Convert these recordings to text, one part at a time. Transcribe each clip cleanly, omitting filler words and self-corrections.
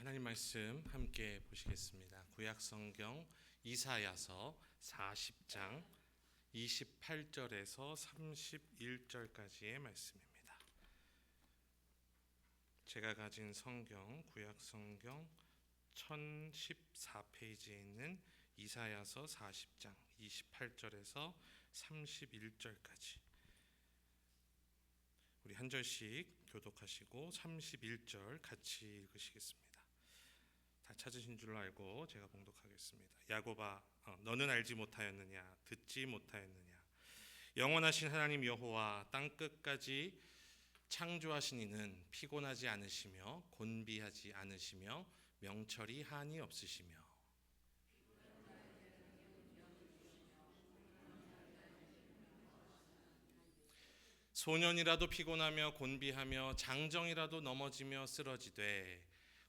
하나님 말씀 함께 보시겠습니다. 구약 성경 이사야서 40장 28절에서 31절까지의 말씀입니다. 제가 가진 성경 구약 성경 1014페이지에 있는 이사야서 40장 28절에서 31절까지 우리 한 절씩 교독하시고 31절 같이 읽으시겠습니다. 다 찾으신 줄 알고 제가 봉독하겠습니다. 야곱아, 너는 알지 못하였느냐? 듣지 못하였느냐? 영원하신 하나님 여호와 땅 끝까지 창조하신 이는 피곤하지 않으시며 곤비하지 않으시며 명철이 한이 없으시며 소년이라도 피곤하며 곤비하며 장정이라도 넘어지며 쓰러지되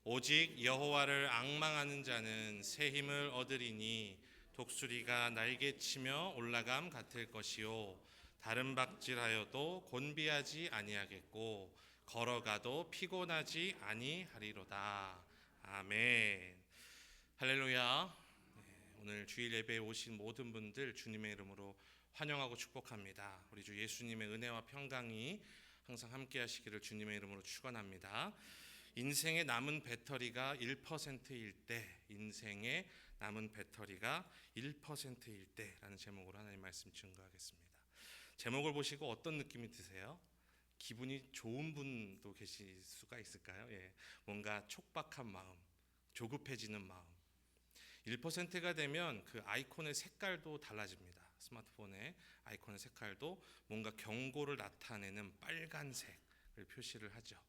오직 여호와를 앙망하는 자는 새 힘을 얻으리니 독수리가 날개치며 올라감 같을 것이요 다른 박질하여도 곤비하지 아니하겠고 걸어가도 피곤하지 아니하리로다. 아멘. 할렐루야. 오늘 주일 예배에 오신 모든 분들 주님의 이름으로 환영하고 축복합니다. 우리 주 예수님의 은혜와 평강이 항상 함께 하시기를 주님의 이름으로 축원합니다. 인생의 남은 배터리가 1%일 때, 인생의 남은 배터리가 1%일 때라는 제목으로 하나님 말씀 증거하겠습니다. 제목을 보시고 어떤 느낌이 드세요? 기분이 좋은 분도 계실 수가 있을까요? 뭔가 촉박한 마음, 조급해지는 마음. 1%가 되면 그 아이콘의 색깔도 달라집니다. 스마트폰의 아이콘의 색깔도 뭔가 경고를 나타내는 빨간색을 표시를 하죠.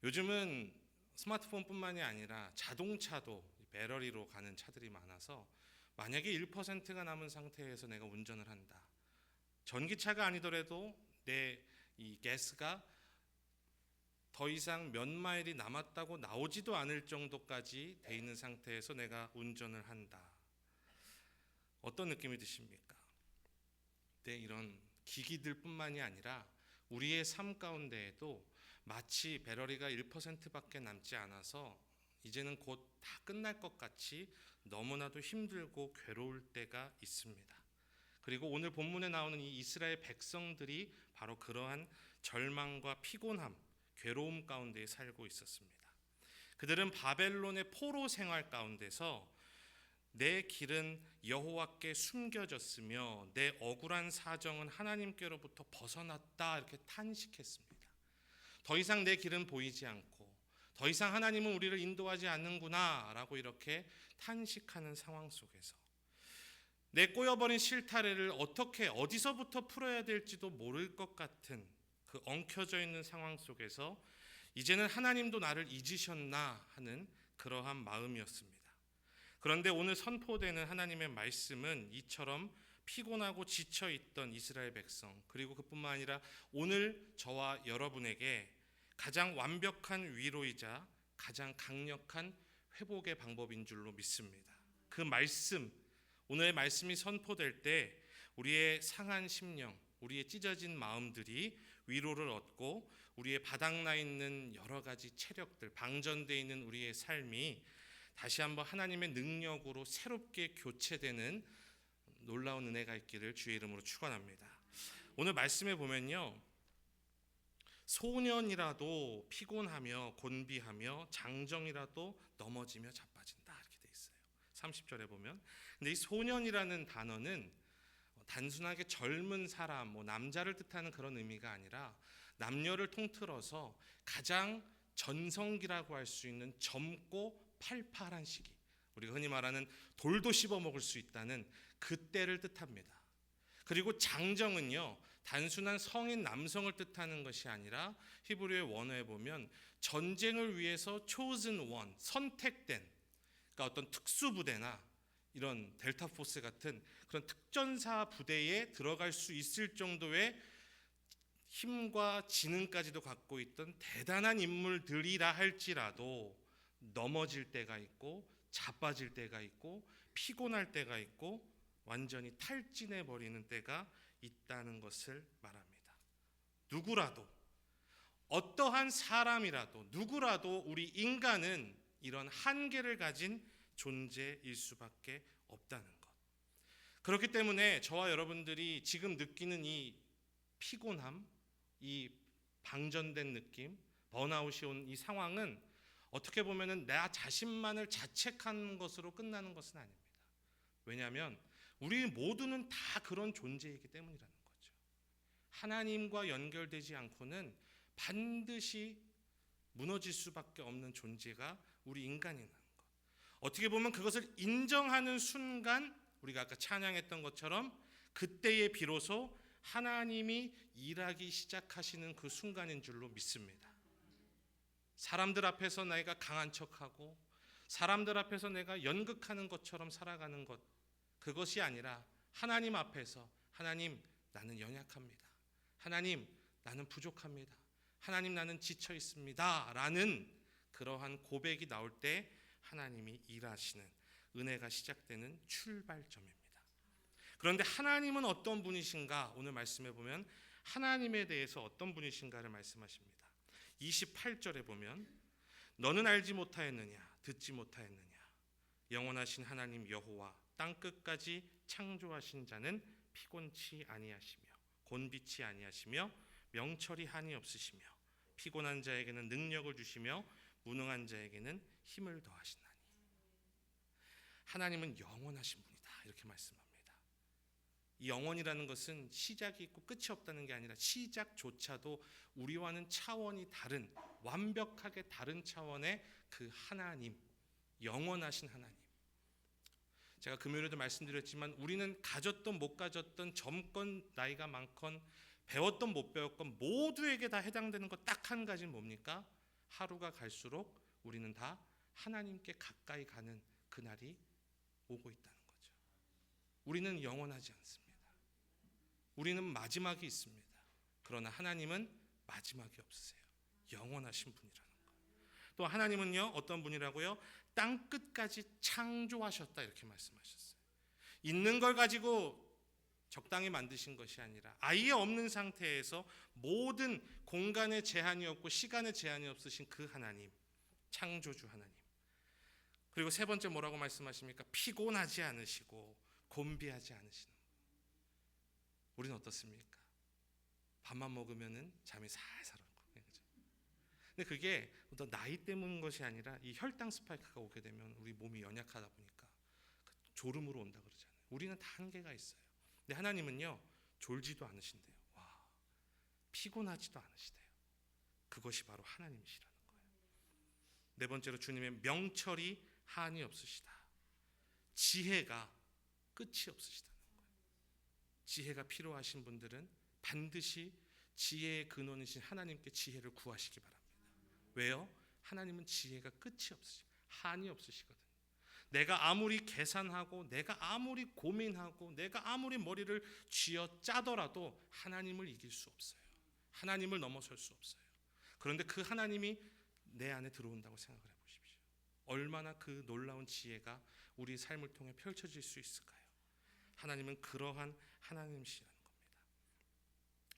요즘은 스마트폰뿐만이 아니라 자동차도 배터리로 가는 차들이 많아서 만약에 1%가 남은 상태에서 내가 운전을 한다. 전기차가 아니더라도 내 이 가스가 더 이상 몇 마일이 남았다고 나오지도 않을 정도까지 돼 있는 상태에서 내가 운전을 한다. 어떤 느낌이 드십니까? 이런 기기들뿐만이 아니라 우리의 삶 가운데에도 마치 배터리가 1%밖에 남지 않아서 이제는 곧 다 끝날 것 같이 너무나도 힘들고 괴로울 때가 있습니다. 그리고 오늘 본문에 나오는 이 이스라엘 백성들이 바로 그러한 절망과 피곤함, 괴로움 가운데 살고 있었습니다. 그들은 바벨론의 포로 생활 가운데서 내 길은 여호와께 숨겨졌으며 내 억울한 사정은 하나님께로부터 벗어났다 이렇게 탄식했습니다. 더 이상 내 길은 보이지 않고 더 이상 하나님은 우리를 인도하지 않는구나 라고 이렇게 탄식하는 상황 속에서 내 꼬여버린 실타래를 어떻게 어디서부터 풀어야 될지도 모를 것 같은 그 엉켜져 있는 상황 속에서 이제는 하나님도 나를 잊으셨나 하는 그러한 마음이었습니다. 그런데 오늘 선포되는 하나님의 말씀은 이처럼 피곤하고 지쳐있던 이스라엘 백성 그리고 그뿐만 아니라 오늘 저와 여러분에게 가장 완벽한 위로이자 가장 강력한 회복의 방법인 줄로 믿습니다. 그 말씀, 오늘의 말씀이 선포될 때 우리의 상한 심령, 우리의 찢어진 마음들이 위로를 얻고 우리의 바닥나 있는 여러 가지 체력들, 방전되어 있는 우리의 삶이 다시 한번 하나님의 능력으로 새롭게 교체되는 놀라운 은혜가 있기를 주의 이름으로 축원합니다. 오늘 말씀에 보면요, 소년이라도 피곤하며 곤비하며 장정이라도 넘어지며 자빠진다 이렇게 돼 있어요. 30절에 보면. 근데 이 소년이라는 단어는 단순하게 젊은 사람, 남자를 뜻하는 그런 의미가 아니라 남녀를 통틀어서 가장 전성기라고 할 수 있는 젊고 팔팔한 시기, 우리가 흔히 말하는 돌도 씹어 먹을 수 있다는 그때를 뜻합니다. 그리고 장정은요, 단순한 성인 남성을 뜻하는 것이 아니라 히브리어의 원어에 보면 전쟁을 위해서 chosen one, 선택된, 그러니까 어떤 특수부대나 이런 델타포스 같은 그런 특전사 부대에 들어갈 수 있을 정도의 힘과 지능까지도 갖고 있던 대단한 인물들이라 할지라도 넘어질 때가 있고 자빠질 때가 있고 피곤할 때가 있고 완전히 탈진해 버리는 때가 있다는 것을 말합니다. 누구라도 어떠한 사람이라도 누구라도 우리 인간은 이런 한계를 가진 존재일 수밖에 없다는 것. 그렇기 때문에 저와 여러분들이 지금 느끼는 이 피곤함, 이 방전된 느낌, 번아웃이 온 이 상황은 어떻게 보면은 나 자신만을 자책한 것으로 끝나는 것은 아닙니다. 왜냐하면 우리 모두는 다 그런 존재이기 때문이라는 거죠. 하나님과 연결되지 않고는 반드시 무너질 수밖에 없는 존재가 우리 인간이라는 것. 어떻게 보면 그것을 인정하는 순간, 우리가 아까 찬양했던 것처럼 그때에 비로소 하나님이 일하기 시작하시는 그 순간인 줄로 믿습니다. 사람들 앞에서 내가 강한 척하고 사람들 앞에서 내가 연극하는 것처럼 살아가는 것, 그것이 아니라 하나님 앞에서 하나님, 나는 연약합니다. 하나님, 나는 부족합니다. 하나님, 나는 지쳐 있습니다. 라는 그러한 고백이 나올 때 하나님이 일하시는, 은혜가 시작되는 출발점입니다. 그런데 하나님은 어떤 분이신가? 오늘 말씀해 보면 하나님에 대해서 어떤 분이신가를 말씀하십니다. 28절에 보면 너는 알지 못하였느냐, 듣지 못하였느냐, 영원하신 하나님 여호와 땅 끝까지 창조하신 자는 피곤치 아니하시며 곤비치 아니하시며 명철이 한이 없으시며 피곤한 자에게는 능력을 주시며 무능한 자에게는 힘을 더하시나니. 하나님은 영원하신 분이다, 이렇게 말씀합니다. 이 영원이라는 것은 시작이 있고 끝이 없다는 게 아니라 시작조차도 우리와는 차원이 다른, 완벽하게 다른 차원의 그 하나님, 영원하신 하나님. 제가 금요일에도 말씀드렸지만 우리는 가졌던 못 가졌던, 젊건 나이가 많건 배웠던 못 배웠건 모두에게 다 해당되는 것 딱 한 가지는 뭡니까? 하루가 갈수록 우리는 다 하나님께 가까이 가는 그날이 오고 있다는 거죠. 우리는 영원하지 않습니다. 우리는 마지막이 있습니다. 그러나 하나님은 마지막이 없으세요. 영원하신 분이라는 거예요. 또 하나님은요, 어떤 분이라고요? 땅 끝까지 창조하셨다, 이렇게 말씀하셨어요. 있는 걸 가지고 적당히 만드신 것이 아니라 아예 없는 상태에서 모든 공간에 제한이 없고 시간에 제한이 없으신 그 하나님, 창조주 하나님. 그리고 세 번째 뭐라고 말씀하십니까? 피곤하지 않으시고 곤비하지 않으시는 분. 우리는 어떻습니까? 밥만 먹으면은 잠이 살살 오고. 근데 그게 어떤 나이 때문인 것이 아니라 이 혈당 스파이크가 오게 되면 우리 몸이 연약하다 보니까 졸음으로 온다 그러잖아요. 우리는 다 한계가 있어요. 근데 하나님은요, 졸지도 않으신대요. 와, 피곤하지도 않으시대요. 그것이 바로 하나님이시라는 거예요. 네 번째로 주님의 명철이 한이 없으시다. 지혜가 끝이 없으시다는 거예요. 지혜가 필요하신 분들은 반드시 지혜의 근원이신 하나님께 지혜를 구하시기 바랍니다. 왜요? 하나님은 지혜가 끝이 없으시고 한이 없으시거든요. 내가 아무리 계산하고 내가 아무리 고민하고 내가 아무리 머리를 쥐어 짜더라도 하나님을 이길 수 없어요. 하나님을 넘어설 수 없어요. 그런데 그 하나님이 내 안에 들어온다고 생각을 해보십시오. 얼마나 그 놀라운 지혜가 우리 삶을 통해 펼쳐질 수 있을까요? 하나님은 그러한 하나님이시라는 겁니다.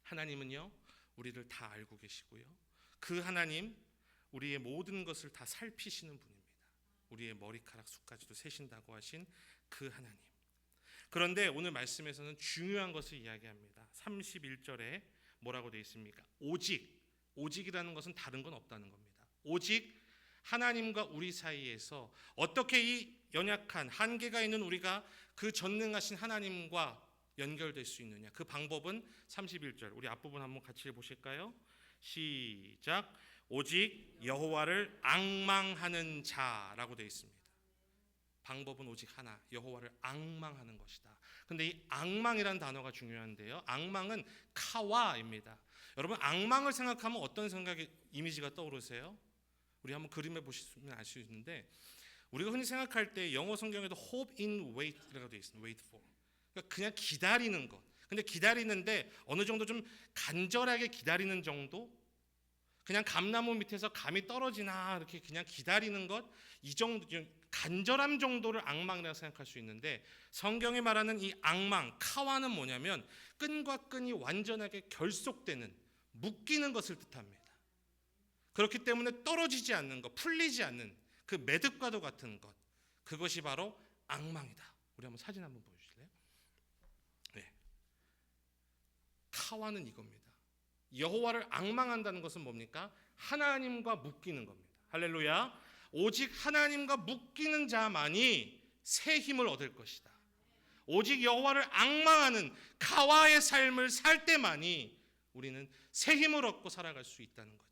하나님은요, 우리를 다 알고 계시고요, 그 하나님, 우리의 모든 것을 다 살피시는 분입니다. 우리의 머리카락 숫까지도 세신다고 하신 그 하나님. 그런데 오늘 말씀에서는 중요한 것을 이야기합니다. 31절에 뭐라고 되어 있습니까? 오직이라는 것은 다른 건 없다는 겁니다. 오직 하나님과 우리 사이에서 어떻게 이 연약한 한계가 있는 우리가 그 전능하신 하나님과 연결될 수 있느냐, 그 방법은 31절, 우리 앞부분 한번 같이 보실까요? 시작. 오직 여호와를 앙망하는 자라고 되어 있습니다. 방법은 오직 하나, 여호와를 앙망하는 것이다. 근데 이 앙망이라는 단어가 중요한데요, 앙망은 카와입니다. 여러분, 앙망을 생각하면 어떤 생각이, 이미지가 떠오르세요? 우리 한번 그림에 보시면 알 수 있는데, 우리가 흔히 생각할 때 영어 성경에도 hope in wait라고 되어 있습니다. wait for. 그러니까 그냥 기다리는 것. 근데 기다리는데 어느 정도 좀 간절하게 기다리는 정도? 그냥 감나무 밑에서 감이 떨어지나 이렇게 그냥 기다리는 것, 이 정도 간절함 정도를 앙망이라고 생각할 수 있는데, 성경이 말하는 이 앙망, 카와는 뭐냐면 끈과 끈이 완전하게 결속되는, 묶이는 것을 뜻합니다. 그렇기 때문에 떨어지지 않는 것, 풀리지 않는 그 매듭과도 같은 것, 그것이 바로 악망이다. 우리 한번 사진 한번 보여주실래요? 네. 카와는 이겁니다. 여호와를 앙망한다는 것은 뭡니까? 하나님과 묶이는 겁니다. 할렐루야. 오직 하나님과 묶이는 자만이 새 힘을 얻을 것이다. 오직 여호와를 앙망하는 카와의 삶을 살 때만이 우리는 새 힘을 얻고 살아갈 수 있다는 거죠.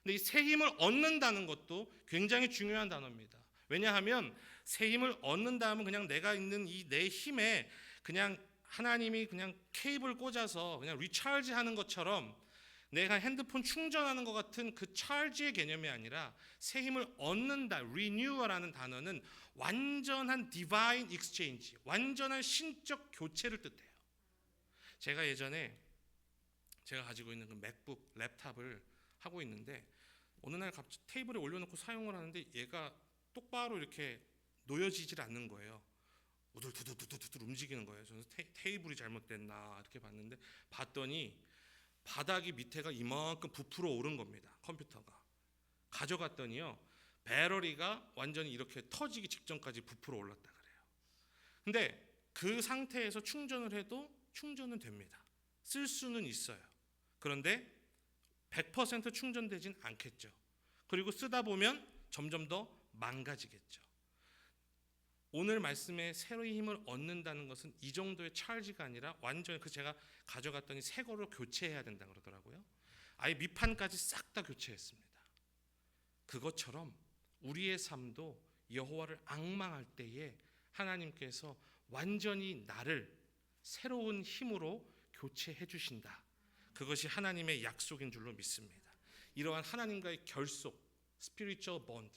근데 이 새 힘을 얻는다는 것도 굉장히 중요한 단어입니다. 왜냐하면 새 힘을 얻는다 하면 그냥 내가 있는 이 내 힘에 그냥 하나님이 그냥 케이블 꽂아서 그냥 리차지 하는 것처럼 내가 핸드폰 충전하는 것 같은 그 차지의 개념이 아니라 새 힘을 얻는다, renewal라는 단어는 완전한 divine exchange, 완전한 신적 교체를 뜻해요. 제가 예전에 제가 가지고 있는 그 맥북 랩탑을 하고 있는데 어느 날 갑자기 테이블에 올려놓고 사용을 하는데 얘가 똑바로 이렇게 놓여지질 않는 거예요. 우둘두둘두둘 움직이는 거예요. 저는 테이블이 잘못됐나 이렇게 봤더니 바닥이 밑에가 이만큼 부풀어 오른 겁니다. 컴퓨터가. 가져갔더니요. 배터리가 완전히 이렇게 터지기 직전까지 부풀어 올랐다 그래요. 근데 그 상태에서 충전을 해도 충전은 됩니다. 쓸 수는 있어요. 그런데 100% 충전되진 않겠죠. 그리고 쓰다 보면 점점 더 망가지겠죠. 오늘 말씀에 새로운 힘을 얻는다는 것은 이 정도의 찰지가 아니라 완전히 제가 가져갔더니 새 거로 교체해야 된다 그러더라고요. 아예 밑판까지 싹 다 교체했습니다. 그것처럼 우리의 삶도 여호와를 앙망할 때에 하나님께서 완전히 나를 새로운 힘으로 교체해 주신다. 그것이 하나님의 약속인 줄로 믿습니다. 이러한 하나님과의 결속, spiritual bond,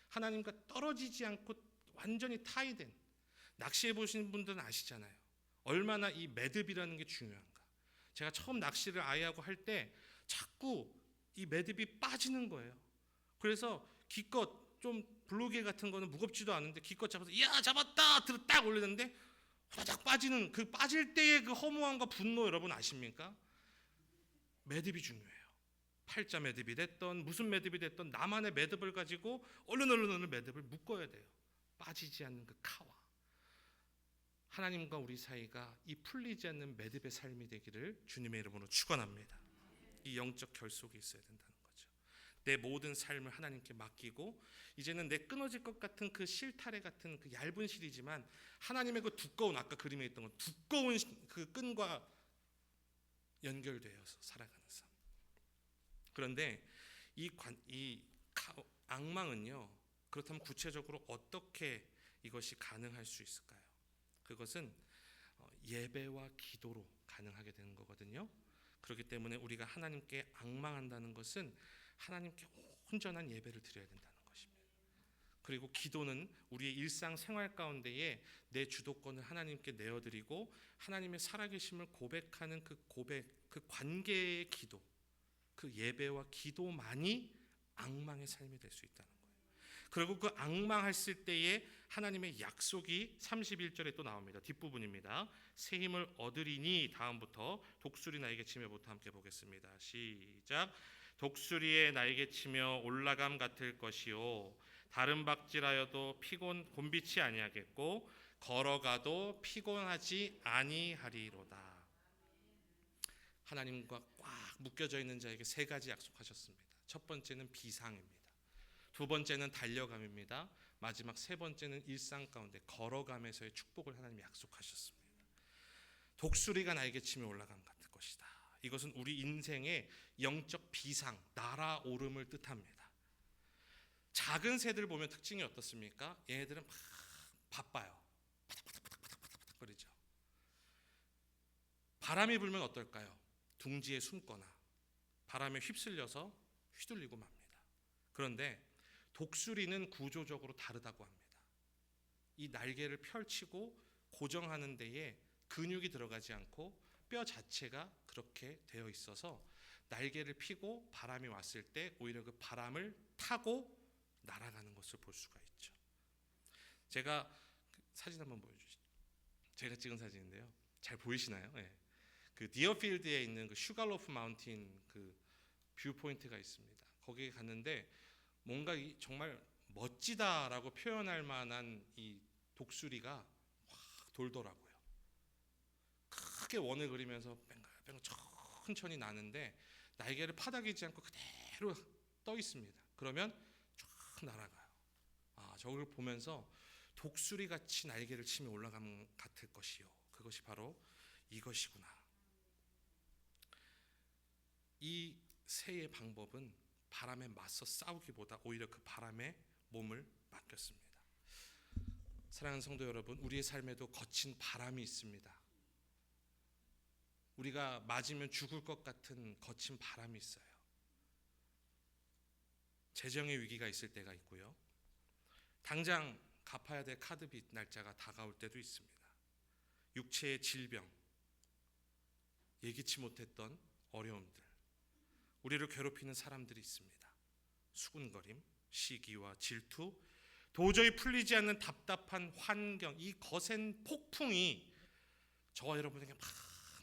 하나님과 떨어지지 않고 완전히 타이된, 낚시해 보신 분들은 아시잖아요. 얼마나 이 매듭이라는 게 중요한가. 제가 처음 낚시를 아이하고 할 때 자꾸 이 매듭이 빠지는 거예요. 그래서 기껏 좀 블루게 같은 거는 무겁지도 않은데 기껏 잡아서 야 잡았다 들어 딱 올리는데 후다닥 빠지는 그 빠질 때의 그 허무함과 분노 여러분 아십니까? 매듭이 중요해요. 팔자 매듭이 됐던 무슨 매듭이 됐던 나만의 매듭을 가지고 얼른 매듭을 묶어야 돼요. 빠지지 않는 그 카와. 하나님과 우리 사이가 이 풀리지 않는 매듭의 삶이 되기를 주님의 이름으로 축원합니다. 이 영적 결속이 있어야 된다는 거죠. 내 모든 삶을 하나님께 맡기고 이제는 내 끊어질 것 같은 그 실타래 같은 그 얇은 실이지만 하나님의 그 두꺼운 아까 그림에 있던 건 두꺼운 그 끈과 연결되어서 살아가는 삶. 그런데 이 앙망은요. 그렇다면 구체적으로 어떻게 이것이 가능할 수 있을까요? 그것은 예배와 기도로 가능하게 되는 거거든요. 그렇기 때문에 우리가 하나님께 앙망한다는 것은 하나님께 온전한 예배를 드려야 된다는 것입니다. 그리고 기도는 우리의 일상생활 가운데에 내 주도권을 하나님께 내어드리고 하나님의 살아계심을 고백하는 그 고백, 그 관계의 기도, 그 예배와 기도만이 앙망의 삶이 될 수 있다는 거예요. 그리고 그 앙망했을 때에 하나님의 약속이 31절에 또 나옵니다. 뒷부분입니다. 새 힘을 얻으리니 다음부터 독수리 날개치며부터 함께 보겠습니다. 시작. 독수리의 날개치며 올라감 같을 것이요 다른 박질하여도 곤비치 아니하겠고 걸어가도 피곤하지 아니하리로다. 하나님과 꽉 묶여져 있는 자에게 세 가지 약속하셨습니다. 첫 번째는 비상입니다. 두 번째는 달려감입니다. 마지막 세 번째는 일상 가운데 걸어가면서의 축복을 하나님이 약속하셨습니다. 독수리가 날개치며 올라감 같을 것이다. 이것은 우리 인생의 영적 비상, 날아오름을 뜻합니다. 작은 새들 보면 특징이 어떻습니까? 얘네들은 막 바빠요. 파닥파닥파닥파닥 거리죠. 바람이 불면 어떨까요? 둥지에 숨거나 바람에 휩쓸려서 휘둘리고 맙니다. 그런데 독수리는 구조적으로 다르다고 합니다. 이 날개를 펼치고 고정하는 데에 근육이 들어가지 않고 뼈 자체가 그렇게 되어 있어서 날개를 펴고 바람이 왔을 때 오히려 그 바람을 타고 날아가는 것을 볼 수가 있죠. 제가 사진 한번 보여주시죠. 제가 찍은 사진인데요. 잘 보이시나요? 네. 그 디어필드에 있는 그 슈갈로프 마운틴 그 뷰 포인트가 있습니다. 거기에 갔는데 뭔가 정말 멋지다라고 표현할 만한 이 독수리가 확 돌더라고요. 크게 원을 그리면서 뱅글뱅글 천천히 나는데 날개를 파닥이지 않고 그대로 떠 있습니다. 그러면 쫙 날아가요. 저걸 보면서 독수리 같이 날개를 치며 올라감 같을 것이요. 그것이 바로 이것이구나. 이 새의 방법은 바람에 맞서 싸우기보다 오히려 그 바람에 몸을 맡겼습니다. 사랑하는 성도 여러분, 우리의 삶에도 거친 바람이 있습니다. 우리가 맞으면 죽을 것 같은 거친 바람이 있어요. 재정의 위기가 있을 때가 있고요. 당장 갚아야 될 카드빚 날짜가 다가올 때도 있습니다. 육체의 질병, 예기치 못했던 어려움들, 우리를 괴롭히는 사람들이 있습니다. 수군거림, 시기와 질투, 도저히 풀리지 않는 답답한 환경, 이 거센 폭풍이 저와 여러분에게 막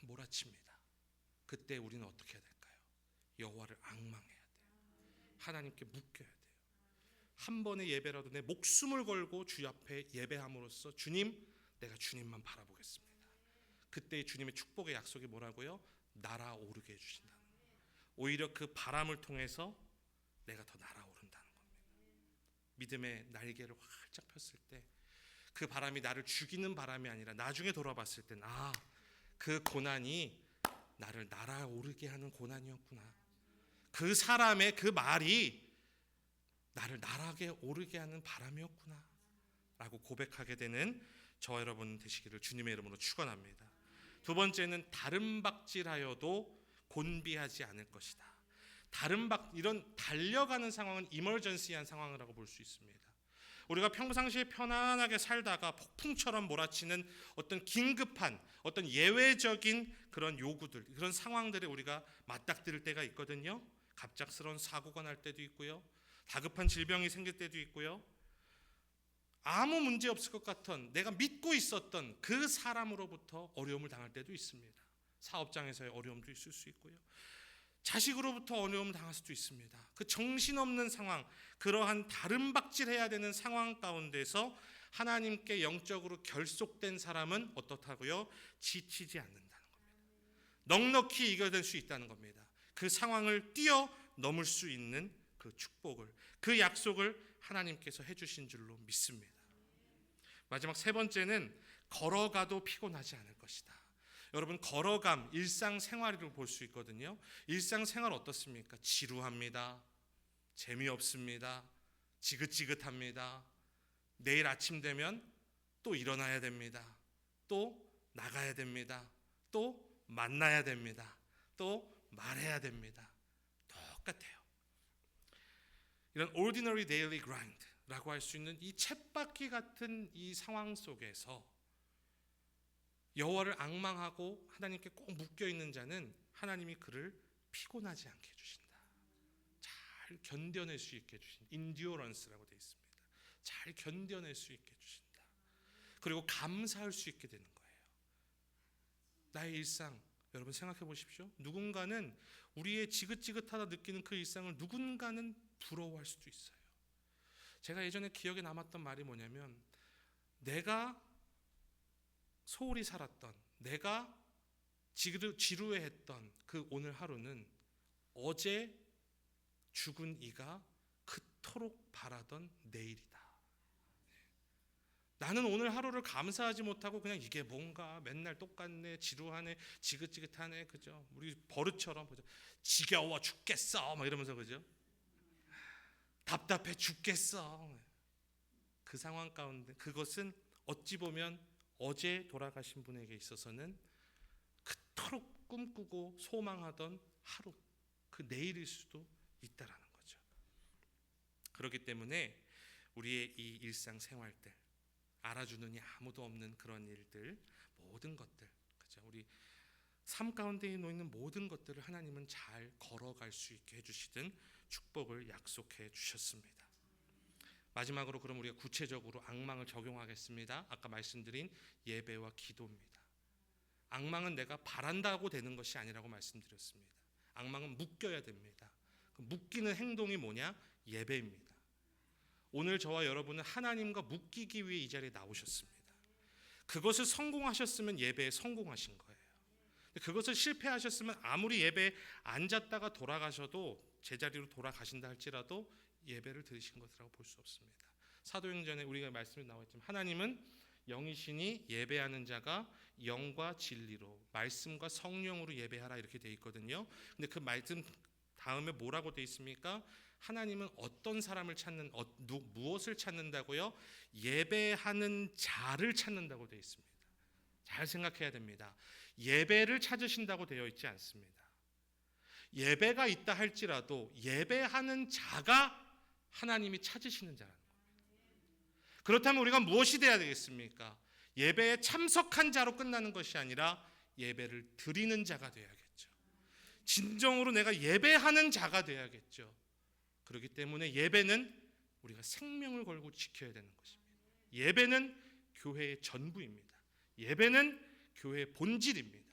몰아칩니다. 그때 우리는 어떻게 해야 될까요? 여호와를 앙망해야 돼요. 하나님께 묶여야 돼요. 한 번의 예배라도 내 목숨을 걸고 주 앞에 예배함으로써 주님, 내가 주님만 바라보겠습니다. 그때 주님의 축복의 약속이 뭐라고요? 날아오르게 해주신다는 거예요. 오히려 그 바람을 통해서 내가 더 날아오른다는 겁니다. 믿음의 날개를 활짝 폈을 때 그 바람이 나를 죽이는 바람이 아니라 나중에 돌아봤을 땐 그 고난이 나를 날아오르게 하는 고난이었구나. 그 사람의 그 말이 나를 날아게 오르게 하는 바람이었구나 라고 고백하게 되는 저와 여러분 되시기를 주님의 이름으로 축원합니다. 두 번째는 다름박질하여도 곤비하지 않을 것이다. 이런 달려가는 상황은 이머전시한 상황이라고 볼 수 있습니다. 우리가 평상시에 편안하게 살다가 폭풍처럼 몰아치는 어떤 긴급한 어떤 예외적인 그런 요구들, 그런 상황들에 우리가 맞닥뜨릴 때가 있거든요. 갑작스러운 사고가 날 때도 있고요. 다급한 질병이 생길 때도 있고요. 아무 문제 없을 것 같은 내가 믿고 있었던 그 사람으로부터 어려움을 당할 때도 있습니다. 사업장에서의 어려움도 있을 수 있고요. 자식으로부터 어려움을 당할 수도 있습니다. 그 정신없는 상황, 그러한 다름박질해야 되는 상황 가운데서 하나님께 영적으로 결속된 사람은 어떻다고요? 지치지 않는다는 겁니다. 넉넉히 이겨낼 수 있다는 겁니다. 그 상황을 뛰어넘을 수 있는 그 축복을, 그 약속을 하나님께서 해주신 줄로 믿습니다. 마지막 세 번째는 걸어가도 피곤하지 않을 것이다. 여러분, 걸어감, 일상생활을 볼 수 있거든요. 일상생활 어떻습니까? 지루합니다. 재미없습니다. 지긋지긋합니다. 내일 아침 되면 또 일어나야 됩니다. 또 나가야 됩니다. 또 만나야 됩니다. 또 말해야 됩니다. 똑같아요. 이런 ordinary daily grind라고 할 수 있는 이 쳇바퀴 같은 이 상황 속에서 여호와를 앙망하고 하나님께 꼭 묶여있는 자는 하나님이 그를 피곤하지 않게 해주신다. 잘 견뎌낼 수 있게 해주신다. 인듀어런스라고 되어 있습니다. 잘 견뎌낼 수 있게 해주신다. 그리고 감사할 수 있게 되는 거예요. 나의 일상, 여러분 생각해 보십시오. 누군가는 우리의 지긋지긋하다 느끼는 그 일상을 누군가는 부러워할 수도 있어요. 제가 예전에 기억에 남았던 말이 뭐냐면, 내가 소홀히 살았던, 내가 지루해했던 그 오늘 하루는 어제 죽은 이가 그토록 바라던 내일이다. 나는 오늘 하루를 감사하지 못하고 그냥 이게 뭔가 맨날 똑같네, 지루하네, 지긋지긋하네, 그죠? 우리 버릇처럼 그죠? 지겨워 죽겠어, 막 이러면서 그죠? 답답해 죽겠어. 그 상황 가운데 그것은 어찌 보면 어제 돌아가신 분에게 있어서는 그토록 꿈꾸고 소망하던 하루, 그 내일일 수도 있다라는 거죠. 그렇기 때문에 우리의 이 일상생활들, 알아주느니 아무도 없는 그런 일들, 모든 것들, 그죠? 우리 삶 가운데 놓이는 모든 것들을 하나님은 잘 걸어갈 수 있게 해주시든 축복을 약속해 주셨습니다. 마지막으로 그럼 우리가 구체적으로 앙망을 적용하겠습니다. 아까 말씀드린 예배와 기도입니다. 앙망은 내가 바란다고 되는 것이 아니라고 말씀드렸습니다. 앙망은 묶여야 됩니다. 그 묶이는 행동이 뭐냐? 예배입니다. 오늘 저와 여러분은 하나님과 묶이기 위해 이 자리에 나오셨습니다. 그것을 성공하셨으면 예배에 성공하신 거예요. 그것을 실패하셨으면 아무리 예배에 앉았다가 돌아가셔도 제자리로 돌아가신다 할지라도 예배를 드리신 것이라고 볼 수 없습니다. 사도행전에 우리가 말씀이 나왔지만 하나님은 영이시니 예배하는 자가 영과 진리로 말씀과 성령으로 예배하라 이렇게 돼 있거든요. 근데 그 말씀 다음에 뭐라고 돼 있습니까? 하나님은 어떤 사람을 찾는 무엇을 찾는다고요? 예배하는 자를 찾는다고 돼 있습니다. 잘 생각해야 됩니다. 예배를 찾으신다고 되어 있지 않습니다. 예배가 있다 할지라도 예배하는 자가 하나님이 찾으시는 자라는 겁니다. 그렇다면 우리가 무엇이 돼야 되겠습니까? 예배에 참석한 자로 끝나는 것이 아니라 예배를 드리는 자가 되어야겠죠. 진정으로 내가 예배하는 자가 되어야겠죠. 그렇기 때문에 예배는 우리가 생명을 걸고 지켜야 되는 것입니다. 예배는 교회의 전부입니다. 예배는 교회의 본질입니다.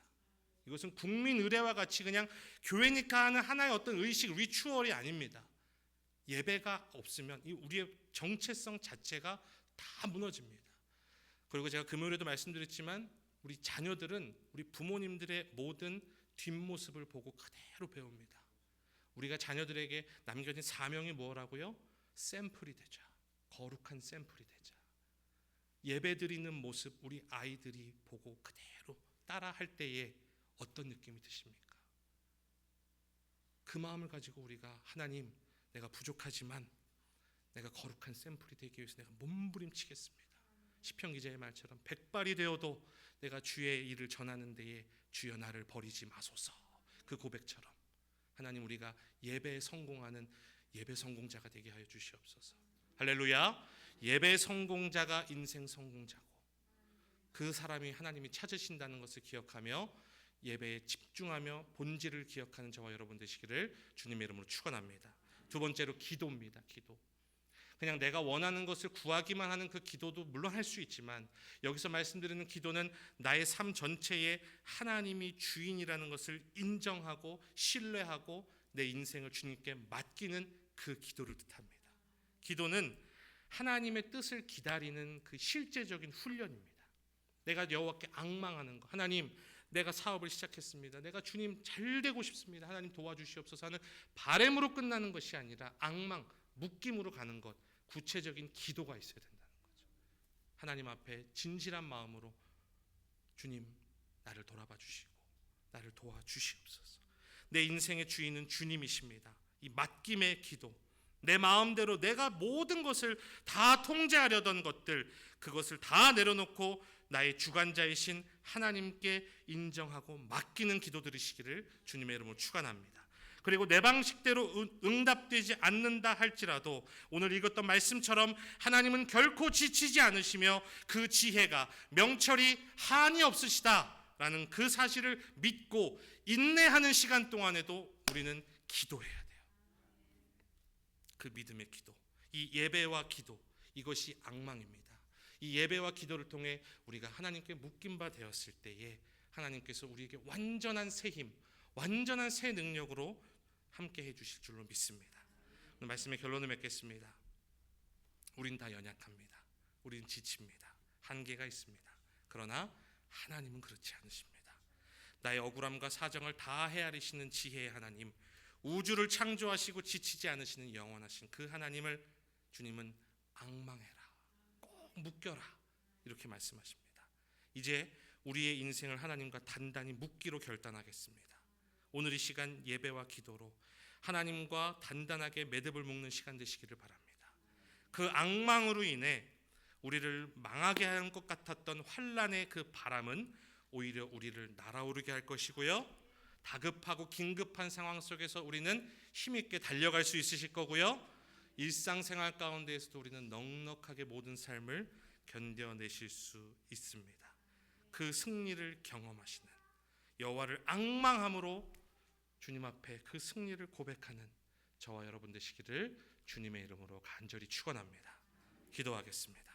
이것은 국민 의례와 같이 그냥 교회니까 하는 하나의 어떤 의식, 리추얼이 아닙니다. 예배가 없으면 우리의 정체성 자체가 다 무너집니다. 그리고 제가 금요일에도 말씀드렸지만 우리 자녀들은 우리 부모님들의 모든 뒷모습을 보고 그대로 배웁니다. 우리가 자녀들에게 남겨진 사명이 뭐라고요? 샘플이 되자. 거룩한 샘플이 되자. 예배드리는 모습 우리 아이들이 보고 그대로 따라할 때에 어떤 느낌이 드십니까? 그 마음을 가지고 우리가 하나님, 내가 부족하지만 내가 거룩한 샘플이 되기 위해서 내가 몸부림치겠습니다. 시편 기자의 말처럼 백발이 되어도 내가 주의 일을 전하는 데에 주여 나를 버리지 마소서. 그 고백처럼 하나님, 우리가 예배에 성공하는 예배 성공자가 되게 하여 주시옵소서. 할렐루야. 예배 성공자가 인생 성공자고 그 사람이 하나님이 찾으신다는 것을 기억하며 예배에 집중하며 본질을 기억하는 저와 여러분 되시기를 주님의 이름으로 축원합니다. 두 번째로 기도입니다. 기도. 그냥 내가 원하는 것을 구하기만 하는 그 기도도 물론 할 수 있지만 여기서 말씀드리는 기도는 나의 삶 전체에 하나님이 주인이라는 것을 인정하고 신뢰하고 내 인생을 주님께 맡기는 그 기도를 뜻합니다. 기도는 하나님의 뜻을 기다리는 그 실제적인 훈련입니다. 내가 여호와께 앙망하는 것. 하나님, 내가 사업을 시작했습니다. 내가 주님 잘 되고 싶습니다. 하나님 도와주시옵소서 하는 바램으로 끝나는 것이 아니라 앙망, 묶임으로 가는 것, 구체적인 기도가 있어야 된다는 거죠. 하나님 앞에 진실한 마음으로 주님, 나를 돌아봐 주시고 나를 도와주시옵소서. 내 인생의 주인은 주님이십니다. 이 맡김의 기도, 내 마음대로 내가 모든 것을 다 통제하려던 것들, 그것을 다 내려놓고 나의 주관자이신 하나님께 인정하고 맡기는 기도 드리시기를 주님의 이름으로 축원합니다. 그리고 내 방식대로 응답되지 않는다 할지라도 오늘 읽었던 말씀처럼 하나님은 결코 지치지 않으시며 그 지혜가 명철이 한이 없으시다라는 그 사실을 믿고 인내하는 시간 동안에도 우리는 기도해야 돼요. 그 믿음의 기도, 이 예배와 기도, 이것이 앙망입니다. 이 예배와 기도를 통해 우리가 하나님께 묶임 바 되었을 때에 하나님께서 우리에게 완전한 새 힘, 완전한 새 능력으로 함께 해주실 줄로 믿습니다. 오늘 말씀의 결론을 맺겠습니다. 우린 다 연약합니다. 우린 지칩니다. 한계가 있습니다. 그러나 하나님은 그렇지 않으십니다. 나의 억울함과 사정을 다 헤아리시는 지혜의 하나님, 우주를 창조하시고 지치지 않으시는 영원하신 그 하나님을 주님은 앙망해라, 꼭 묶여라, 이렇게 말씀하십니다. 이제 우리의 인생을 하나님과 단단히 묶기로 결단하겠습니다. 오늘 이 시간 예배와 기도로 하나님과 단단하게 매듭을 묶는 시간 되시기를 바랍니다. 그 앙망으로 인해 우리를 망하게 하는 것 같았던 환난의 그 바람은 오히려 우리를 날아오르게 할 것이고요, 다급하고 긴급한 상황 속에서 우리는 힘있게 달려갈 수 있으실 거고요, 일상생활 가운데에서도 우리는 넉넉하게 모든 삶을 견뎌내실 수 있습니다. 그 승리를 경험하시는, 여호와를 앙망함으로 주님 앞에 그 승리를 고백하는 저와 여러분 되시기를 주님의 이름으로 간절히 축원합니다. 기도하겠습니다.